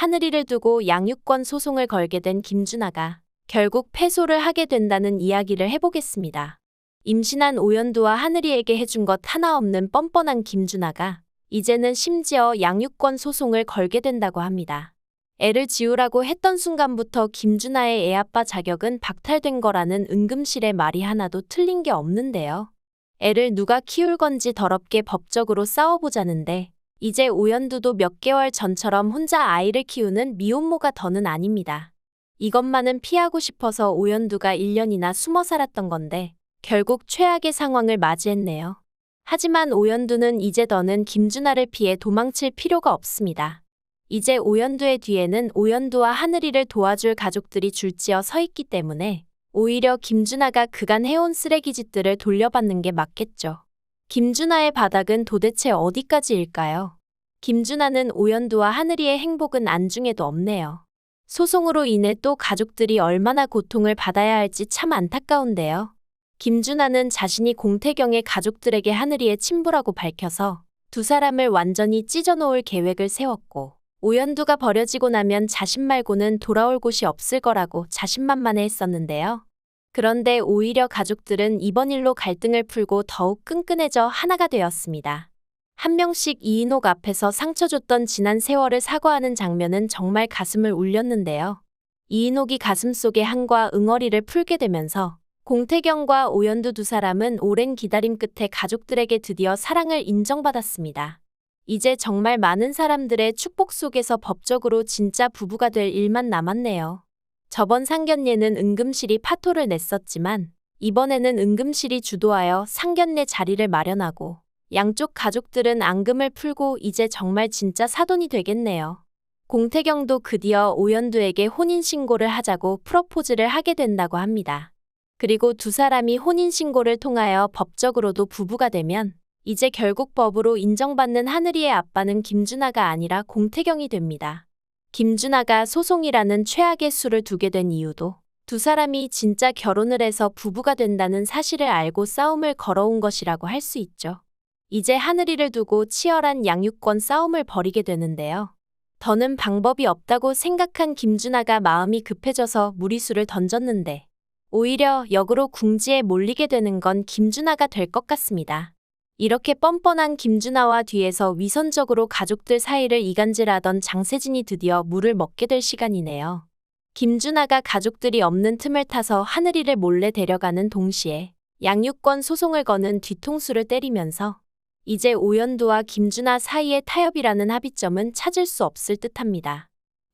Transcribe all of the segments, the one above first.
하늘이를 두고 양육권 소송을 걸게 된 김준하가 결국 패소를 하게 된다는 이야기를 해보겠습니다. 임신한 오연두와 하늘이에게 해준 것 하나 없는 뻔뻔한 김준하가 이제는 심지어 양육권 소송을 걸게 된다고 합니다. 애를 지우라고 했던 순간부터 김준하의 애아빠 자격은 박탈된 거라는 은금실의 말이 하나도 틀린 게 없는데요. 애를 누가 키울 건지 더럽게 법적으로 싸워보자는데 이제 오연두도 몇 개월 전처럼 혼자 아이를 키우는 미혼모가 더는 아닙니다. 이것만은 피하고 싶어서 오연두가 1년이나 숨어 살았던 건데 결국 최악의 상황을 맞이했네요. 하지만 오연두는 이제 더는 김준하를 피해 도망칠 필요가 없습니다. 이제 오연두의 뒤에는 오연두와 하늘이를 도와줄 가족들이 줄지어 서 있기 때문에 오히려 김준하가 그간 해온 쓰레기짓들을 돌려받는 게 맞겠죠. 김준하의 바닥은 도대체 어디까지일까요? 김준하는 오연두와 하늘이의 행복은 안중에도 없네요. 소송으로 인해 또 가족들이 얼마나 고통을 받아야 할지 참 안타까운데요. 김준하는 자신이 공태경의 가족들에게 하늘이의 친부라고 밝혀서 두 사람을 완전히 찢어놓을 계획을 세웠고 오연두가 버려지고 나면 자신 말고는 돌아올 곳이 없을 거라고 자신만만해 했었는데요. 그런데 오히려 가족들은 이번 일로 갈등을 풀고 더욱 끈끈해져 하나가 되었습니다. 한 명씩 이인옥 앞에서 상처 줬던 지난 세월을 사과하는 장면은 정말 가슴을 울렸는데요. 이인옥이 가슴속에 한과 응어리를 풀게 되면서 공태경과 오연두 두 사람은 오랜 기다림 끝에 가족들에게 드디어 사랑을 인정받았습니다. 이제 정말 많은 사람들의 축복 속에서 법적으로 진짜 부부가 될 일만 남았네요. 저번 상견례는 은금실이 파토를 냈었지만 이번에는 은금실이 주도하여 상견례 자리를 마련하고 양쪽 가족들은 앙금을 풀고 이제 정말 진짜 사돈이 되겠네요. 공태경도 드디어 오연두에게 혼인신고를 하자고 프로포즈를 하게 된다고 합니다. 그리고 두 사람이 혼인신고를 통하여 법적으로도 부부가 되면 이제 결국 법으로 인정받는 하늘이의 아빠는 김준하가 아니라 공태경이 됩니다. 김준하가 소송이라는 최악의 수를 두게 된 이유도 두 사람이 진짜 결혼을 해서 부부가 된다는 사실을 알고 싸움을 걸어온 것이라고 할 수 있죠. 이제 하늘이를 두고 치열한 양육권 싸움을 벌이게 되는데요. 더는 방법이 없다고 생각한 김준하가 마음이 급해져서 무리수를 던졌는데 오히려 역으로 궁지에 몰리게 되는 건 김준하가 될 것 같습니다. 이렇게 뻔뻔한 김준하와 뒤에서 위선적으로 가족들 사이를 이간질하던 장세진이 드디어 물을 먹게 될 시간이네요. 김준하가 가족들이 없는 틈을 타서 하늘이를 몰래 데려가는 동시에 양육권 소송을 거는 뒤통수를 때리면서 이제 오연두와 김준하 사이의 타협이라는 합의점은 찾을 수 없을 듯합니다.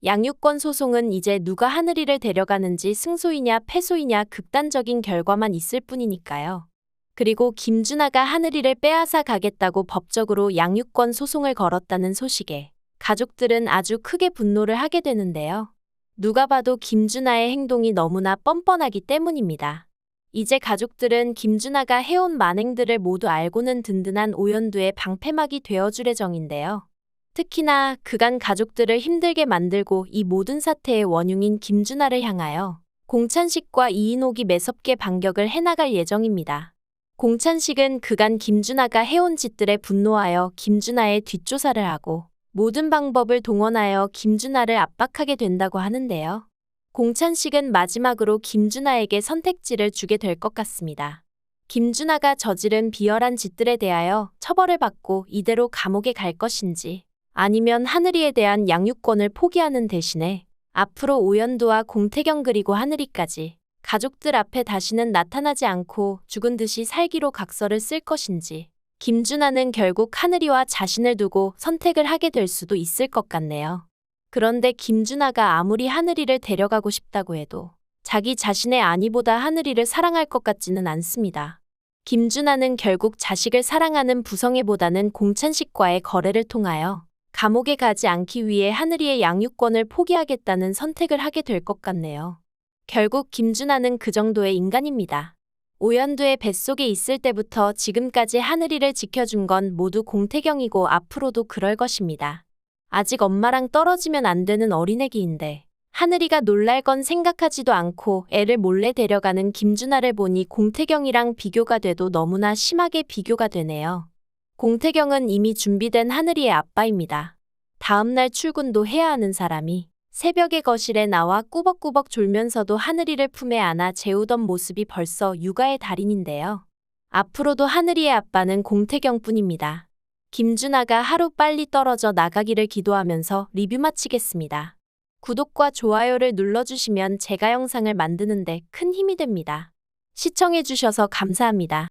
양육권 소송은 이제 누가 하늘이를 데려가는지 승소이냐 패소이냐 극단적인 결과만 있을 뿐이니까요. 그리고 김준하가 하늘이를 빼앗아 가겠다고 법적으로 양육권 소송을 걸었다는 소식에 가족들은 아주 크게 분노를 하게 되는데요. 누가 봐도 김준하의 행동이 너무나 뻔뻔하기 때문입니다. 이제 가족들은 김준하가 해온 만행들을 모두 알고는 든든한 오연두의 방패막이 되어줄 예정인데요. 특히나 그간 가족들을 힘들게 만들고 이 모든 사태의 원흉인 김준하를 향하여 공찬식과 이인옥이 매섭게 반격을 해나갈 예정입니다. 공찬식은 그간 김준하가 해온 짓들에 분노하여 김준하의 뒷조사를 하고 모든 방법을 동원하여 김준하를 압박하게 된다고 하는데요. 공찬식은 마지막으로 김준하에게 선택지를 주게 될 것 같습니다. 김준하가 저지른 비열한 짓들에 대하여 처벌을 받고 이대로 감옥에 갈 것인지 아니면 하늘이에 대한 양육권을 포기하는 대신에 앞으로 오연두와 공태경 그리고 하늘이까지 가족들 앞에 다시는 나타나지 않고 죽은 듯이 살기로 각서를 쓸 것인지 김준하는 결국 하늘이와 자신을 두고 선택을 하게 될 수도 있을 것 같네요. 그런데 김준하가 아무리 하늘이를 데려가고 싶다고 해도 자기 자신의 아니보다 하늘이를 사랑할 것 같지는 않습니다. 김준하는 결국 자식을 사랑하는 부성애보다는 공찬식과의 거래를 통하여 감옥에 가지 않기 위해 하늘이의 양육권을 포기하겠다는 선택을 하게 될 것 같네요. 결국 김준하는 그 정도의 인간입니다. 오연두의 뱃속에 있을 때부터 지금까지 하늘이를 지켜준 건 모두 공태경이고 앞으로도 그럴 것입니다. 아직 엄마랑 떨어지면 안 되는 어린애기인데 하늘이가 놀랄 건 생각하지도 않고 애를 몰래 데려가는 김준하를 보니 공태경이랑 비교가 돼도 너무나 심하게 비교가 되네요. 공태경은 이미 준비된 하늘이의 아빠입니다. 다음날 출근도 해야 하는 사람이 새벽에 거실에 나와 꾸벅꾸벅 졸면서도 하늘이를 품에 안아 재우던 모습이 벌써 육아의 달인인데요. 앞으로도 하늘이의 아빠는 공태경뿐입니다. 김준하가 하루 빨리 떨어져 나가기를 기도하면서 리뷰 마치겠습니다. 구독과 좋아요를 눌러주시면 제가 영상을 만드는데 큰 힘이 됩니다. 시청해주셔서 감사합니다.